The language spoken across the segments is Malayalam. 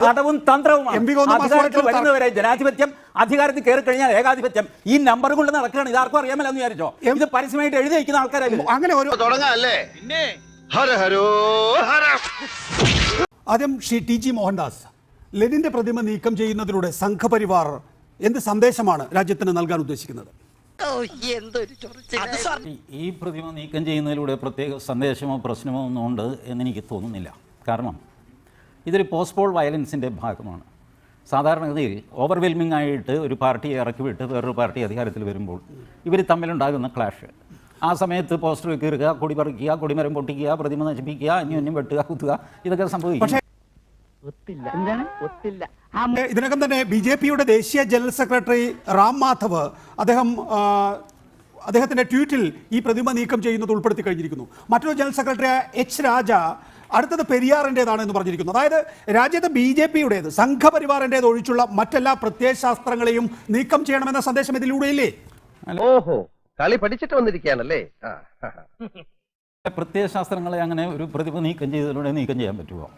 തടവും തന്ത്രവുമാണ്. അധികാരത്തിൽ വരുന്നവരെ ജനാധിപത്യം, അധികാരത്തിൽ കയറി കഴിഞ്ഞാൽ ഏകാധിപത്യം. ഈ നമ്പർ കൊണ്ട് നടക്കുകയാണ്. ഇതാർക്കും അറിയാമല്ലോ എന്ന് വിചാരിച്ചോ? ഇത് പരസ്യമായിട്ട് എഴുതി വയ്ക്കുന്ന ആൾക്കാരല്ലേ? അങ്ങനെ ഒരു തുടങ്ങാല്ലേ? ആദ്യം ശ്രീ TG മോഹൻദാസ്, ലെനിന്റെ പ്രതിമ നീക്കം ചെയ്യുന്നതിലൂടെ സംഘപരിവാർ എന്ത് സന്ദേശമാണ് രാജ്യത്തിന് നൽകാൻ ഉദ്ദേശിക്കുന്നത്? ഈ പ്രതിമ നീക്കം ചെയ്യുന്നതിലൂടെ പ്രത്യേക സന്ദേശമോ പ്രശ്നമോ ഒന്നും ഉണ്ട് എന്നെനിക്ക് തോന്നുന്നില്ല. കാരണം ഇതൊരു പോസ്റ്റ് പോൾ വയലൻസിൻ്റെ ഭാഗമാണ്. സാധാരണഗതിയിൽ ഓവർവെൽമിംഗ് ആയിട്ട് ഒരു പാർട്ടിയെ ഇറക്കി വിട്ട് വേറൊരു പാർട്ടി അധികാരത്തിൽ വരുമ്പോൾ ഇവർ തമ്മിലുണ്ടാകുന്ന ക്ലാഷ്, ആ സമയത്ത് പോസ്റ്റർ കീറുക, കൊടി പറിക്കുക, കൊടിമരം പൊട്ടിക്കുക, പ്രതിമ നശിപ്പിക്കുക, അന്യോന്യം വെട്ടുക, കുത്തുക, ഇതൊക്കെ സംഭവിക്കും. ഇതിനകം തന്നെ BJPയുടെ ദേശീയ ജനറൽ സെക്രട്ടറി റാം മാധവ് അദ്ദേഹത്തിന്റെ ട്വീറ്റിൽ ഈ പ്രതിമ നീക്കം ചെയ്യുന്നത് ഉൾപ്പെടുത്തി കഴിഞ്ഞിരിക്കുന്നു. മറ്റൊരു ജനറൽ സെക്രട്ടറി H. രാജ അടുത്തത് പെരിയാറിൻ്റെതാണ് എന്ന് പറഞ്ഞിരിക്കുന്നു. അതായത് രാജ്യത്ത് BJPയുടേത്, സംഘപരിവാറിൻ്റേത് ഒഴിച്ചുള്ള മറ്റെല്ലാ പ്രത്യയശാസ്ത്രങ്ങളെയും നീക്കം ചെയ്യണമെന്ന സന്ദേശം ഇതിലൂടെയില്ലേ? ഓഹോ, കളി പഠിച്ചിട്ട് വന്നിരിക്കുകയാണല്ലേ. പ്രത്യയശാസ്ത്രങ്ങളെ അങ്ങനെ ഒരു പ്രതിമ നീക്കം ചെയ്തതിലൂടെ നീക്കം ചെയ്യാൻ പറ്റുമോ?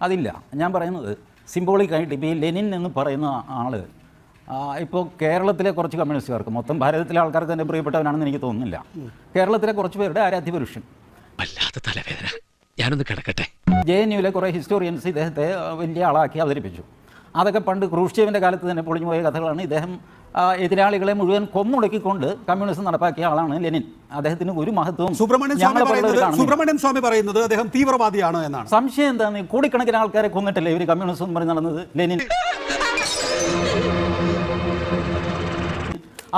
അതില്ല. ഞാൻ പറയുന്നത് സിംബോളിക്കായിട്ട് ഇപ്പോൾ ഈ ലെനിൻ എന്ന് പറയുന്ന ആൾ ഇപ്പോൾ കേരളത്തിലെ കുറച്ച് കമ്മ്യൂണിസ്റ്റുകാർക്ക്, മൊത്തം ഭാരതത്തിലെ ആൾക്കാർക്ക് തന്നെ പ്രിയപ്പെട്ടവനാണെന്ന് എനിക്ക് തോന്നുന്നില്ല, കേരളത്തിലെ കുറച്ച് പേരുടെ ആരാധ്യപുരുഷൻ. വല്ലാത്ത തലവേദന, ഞാനൊന്ന് കിടക്കട്ടെ. JNUവിലെ കുറേ ഹിസ്റ്റോറിയൻസ് ഇദ്ദേഹത്തെ വലിയ ആളാക്കി അവതരിപ്പിച്ചു. അതൊക്കെ പണ്ട് ക്രൂഷ്ചേവിൻ്റെ കാലത്ത് തന്നെ പൊളിഞ്ഞു പോയ കഥകളാണ്. ഇദ്ദേഹം എതിരാളികളെ മുഴുവൻ കൊന്നൊടുക്കിക്കൊണ്ട് കമ്മ്യൂണിസം നടപ്പാക്കിയ ആളാണ് ലെനിൻ. അദ്ദേഹത്തിന് ഒരു മഹത്വവും. സുബ്രഹ്മണ്യൻ സ്വാമി പറയുന്നത് അദ്ദേഹം തീവ്രവാദിയാണ് എന്നാണ്. സംശയം എന്താണ്? കോടിക്കണക്കിന് ആൾക്കാരെ കൊന്നിട്ടല്ലേ ഇവർ കമ്മ്യൂണിസം പറഞ്ഞ് നടന്നത്? ലെനിൻ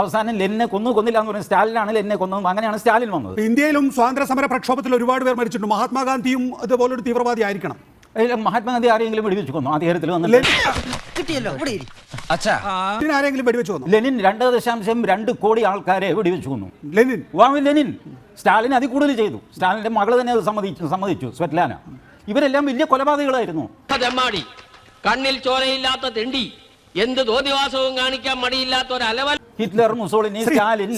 അവസാനം ലെനിനെ കൊന്നില്ല എന്ന് പറഞ്ഞാൽ സ്റ്റാലിനാണ് ലെനിനെ കൊന്നത്. അങ്ങനെയാണ് സ്റ്റാലിൻ വന്നത്. ഇന്ത്യയിലും സ്വാതന്ത്ര്യ സമര പ്രക്ഷോഭത്തിൽ ഒരുപാട് പേർ മരിച്ചിട്ടുണ്ട്. മഹാത്മാഗാന്ധിയും ഇതുപോലൊരു തീവ്രവാദി ആയിരിക്കണം. മഹാത്മാഗാന്ധി ആരെങ്കിലും വെടിവെച്ച് കൊന്നു അധികാരത്തിൽ വന്നില്ല? ആരെങ്കിലും വെടിവെച്ച് കൊന്നു? ലെനിൻ 2.2 കോടി ആൾക്കാരെ വെടിവെച്ച് കൊന്നു. ലെനിൻ സ്റ്റാലിൻ അതിൽ കൂടുതൽ ചെയ്തു. സ്റ്റാലിന്റെ മകള് തന്നെ അത് സമ്മതിച്ചു, സ്വെറ്റ്ലാന. ഇവരെല്ലാം വലിയ കൊലപാതകളായിരുന്നു. കണ്ണിൽ ചോരയില്ലാത്ത തെണ്ടി, എന്ത് തോന്നിവാസവും കാണിക്കാൻ മടിയില്ലാത്ത ഒരു അലവൽ. ഹിറ്റ്ലർ, മുസോളിനി, സ്റ്റാലിൻ,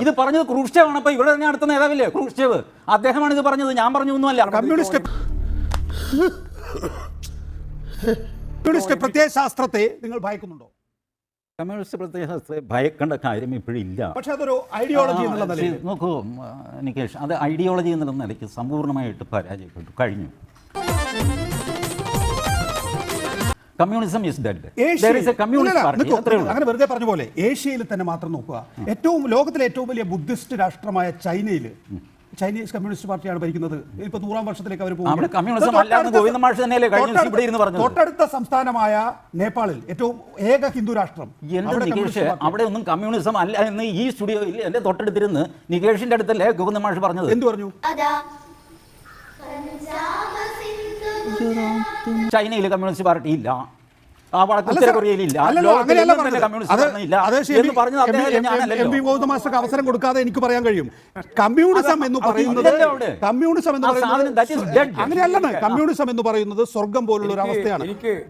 ഇത് പറഞ്ഞത് ക്രൂഷ്ചേവാണ്. അപ്പൊ ഇവിടെ തന്നെ അടുത്ത നേതാവില്ലേ ക്രൂഷ്ചേവ്? അദ്ദേഹമാണ് ഇത് പറഞ്ഞത്, ഞാൻ പറഞ്ഞു ഒന്നുമല്ല. കമ്മ്യൂണിസ്റ്റ് പ്രത്യയശാസ്ത്രത്തെ നിങ്ങൾ ഭയക്കുന്നുണ്ടോ? കമ്മ്യൂണിസ്റ്റ് പ്രത്യയശാസ്ത്രത്തെ ഭയക്കേണ്ട കാര്യം ഇപ്പോഴില്ല. പക്ഷെ അതൊരു ഐഡിയോളജി എന്നുള്ള നിലയിൽ നോക്കൂ നികേഷ്, അത് ഐഡിയോളജി എന്നുള്ള നിലയ്ക്ക് സമ്പൂർണ്ണമായിട്ട് പരാജയപ്പെട്ടു കഴിഞ്ഞു. Communism is dead. അങ്ങനെ വെറുതെ പറഞ്ഞ പോലെ ഏഷ്യയിൽ തന്നെ മാത്രം നോക്കുക. ലോകത്തിലെ ഏറ്റവും വലിയ ബുദ്ധിസ്റ്റ് രാഷ്ട്രമായ ചൈനീസ് കമ്മ്യൂണിസ്റ്റ് പാർട്ടിയാണ് ഭരിക്കുന്നത്. ഇപ്പൊ 100-ാം വർഷത്തിലേക്ക് അവർ പോകും. തൊട്ടടുത്ത സംസ്ഥാനമായ നേപ്പാളിൽ ഏറ്റവും ഏക ഹിന്ദു രാഷ്ട്രം. അവിടെ ഒന്നും കമ്മ്യൂണിസം അല്ല എന്ന് ഈ സ്റ്റുഡിയോയിൽ എന്റെ തൊട്ടടുത്തിരുന്ന് നികേഷിന്റെ അടുത്തല്ലേ ഗോവിന്ദ മാഷ് പറഞ്ഞത്? എന്ത് പറഞ്ഞു? ചൈനയിൽ കമ്മ്യൂണിസ്റ്റ് പാർട്ടി ഇല്ല, അവസരം കൊടുക്കാതെ എനിക്ക് പറയാൻ കഴിയും. കമ്മ്യൂണിസം എന്ന് പറയുന്നത് അങ്ങനെയല്ലാണ്. കമ്മ്യൂണിസം എന്ന് പറയുന്നത് സ്വർഗം പോലുള്ള ഒരു അവസ്ഥയാണ്.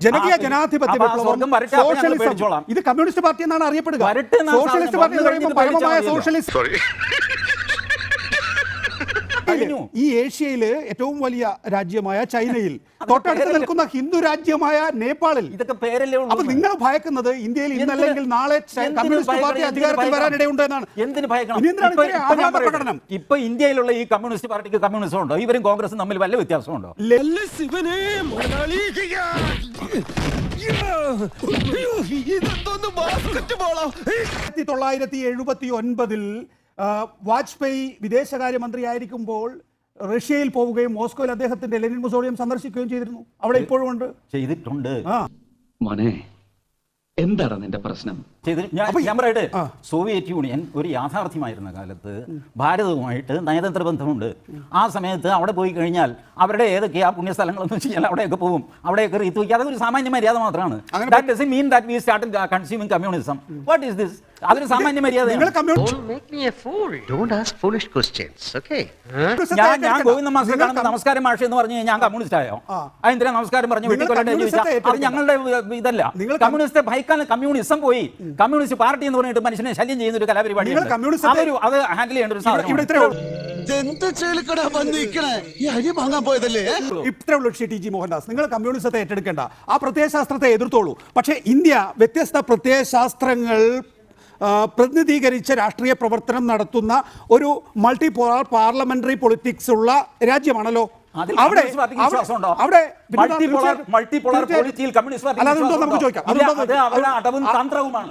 ജനകീയ ജനാധിപത്യ വിപ്ലവം, സോഷ്യലിസം, ഇത് കമ്മ്യൂണിസ്റ്റ് പാർട്ടി എന്നാണ് അറിയപ്പെടുക. സോഷ്യലിസ്റ്റ് പാർട്ടി എന്ന് പറയുമ്പോൾ പരമമായ സോഷ്യലിസ്റ്റ്. ഈ ഏഷ്യയിലെ ഏറ്റവും വലിയ രാജ്യമായ ചൈനയിൽ തൊട്ടടുത്ത് നിൽക്കുന്ന ഹിന്ദു രാജ്യമായ നേപ്പാളിൽ ഇതൊക്കെ പേരല്ലേ ഉള്ളൂ. അപ്പൊ നിങ്ങൾ ഭയക്കുന്നത് ഇന്ത്യയിൽ ഇന്നല്ലെങ്കിൽ നാളെ കമ്മ്യൂണിസ്റ്റ് പാർട്ടി അധികാരത്തിൽ വരാനിടയുണ്ട് എന്നാണ്. എന്തിന് ഭയക്കണം? ഇപ്പൊ ഇന്ത്യയിലുള്ള ഈ കമ്മ്യൂണിസ്റ്റ് പാർട്ടിക്ക് കമ്മ്യൂണിസം ഉണ്ടോ? ഇവരും കോൺഗ്രസും തമ്മിൽ വല്ല വ്യത്യാസമുണ്ടോ? 1979 വാജ്പേയി വിദേശകാര്യമന്ത്രിയായിരിക്കുമ്പോൾ റഷ്യയിൽ പോവുകയും മോസ്കോയിൽ അദ്ദേഹത്തിന്റെ ലെനിൻ മുസോളിയം സന്ദർശിക്കുകയും ചെയ്തിരുന്നു. അവിടെ ഇപ്പോഴും ചെയ്തിട്ടുണ്ട്. മോനെ, എന്താണ് നിന്റെ പ്രശ്നം? ഞാൻ പറയട്ടെ, സോവിയറ്റ് യൂണിയൻ ഒരു യാഥാർത്ഥ്യമായിരുന്ന കാലത്ത് ഭാരതവുമായിട്ട് നയതന്ത്ര ബന്ധമുണ്ട്. ആ സമയത്ത് അവിടെ പോയി കഴിഞ്ഞാൽ അവരുടെ ഏതൊക്കെയാ പുണ്യസ്ഥലങ്ങളെന്ന് വെച്ച് കഴിഞ്ഞാൽ അവിടെയൊക്കെ പോകും, അവിടെയൊക്കെ റീത്ത് വയ്ക്കുക. അതൊരു സാമാന്യ മര്യാദ മാത്രമാണ്. That doesn't mean that we started consuming communism. What is this? അതൊരു സാമാന്യ മര്യാദ. ഞാൻ ഗോവിന്ദ മാസ്റ്റർ കാണുമ്പോൾ നമസ്കാരം മാഷ് എന്ന് പറഞ്ഞു ഞാൻ കമ്മ്യൂണിസ്റ്റ് ആയോ? അതിന് നമസ്കാരം പറഞ്ഞു വെട്ടിക്കൊല്ലട്ടെ ചോദിച്ചാൽ അത് ഞങ്ങളുടെ ഇതല്ല. കമ്മ്യൂണിസ്റ്റ് ഭയക്കാൻ കമ്മ്യൂണിസം പോയി. കമ്മ്യൂണിസ്റ്റ് പാർട്ടി എന്ന് പറഞ്ഞിട്ട് മനുഷ്യനെ ശല്യം ചെയ്യുന്ന ഒരു കലാപരിപാടി അത് ഹാൻഡിൽ ചെയ്യേണ്ട ഒരു സാധനം. ഇതെന്ത് ചേലിക്കടാ വന്നിരിക്കണേ ഈ അരി വാങ്ങാൻ പോയതല്ലേ ഇത്രയുള്ള ശ്രീ ടി ജി മോഹൻദാസ്, നിങ്ങൾ കമ്മ്യൂണിസത്തെ ഏറ്റെടുക്കേണ്ട, ആ പ്രത്യയശാസ്ത്രത്തെ എതിർത്തോളൂ. പക്ഷേ ഇന്ത്യ വ്യത്യസ്ത പ്രത്യയശാസ്ത്രങ്ങൾ പ്രതിനിധീകരിച്ച രാഷ്ട്രീയ പ്രവർത്തനം നടത്തുന്ന ഒരു മൾട്ടി പോളാർ പാർലമെന്ററി പൊളിറ്റിക്സ് ഉള്ള രാജ്യമാണല്ലോ. അവിടെ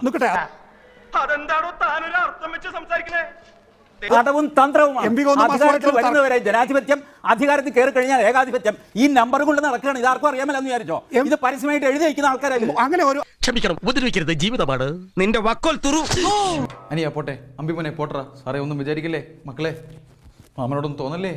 നിൽക്കട്ടെ, അതെന്താണോ താനൊരു അർത്ഥം വെച്ച് സംസാരിക്കണേ? അടവും തന്ത്രവുമാണ്. അധികാരത്തിൽ വരുന്നവരെ ജനാധിപത്യം, അധികാരത്തിൽ കയറി കഴിഞ്ഞാൽ ഏകാധിപത്യം. ഈ നമ്പർ കൊണ്ട് നടക്കുകയാണ്. ഇതാർക്കും അറിയാമല്ലെന്ന് വിചാരിച്ചോ? ഇത് പരസ്യമായിട്ട് എഴുതി വയ്ക്കുന്ന ആൾക്കാരല്ലേ? അങ്ങനെ ഒരു ക്ഷമിക്കണം, ഉപദ്രവിക്കരുത്, ജീവിതമാണ്. നിന്റെ വക്കോൽ തുറു. അനിയാ പോട്ടെ, അമ്പിമോനെ പോട്ടറ. സാറേ ഒന്നും വിചാരിക്കില്ലേ മക്കളെ, മാമനോടൊന്നും തോന്നല്ലേ?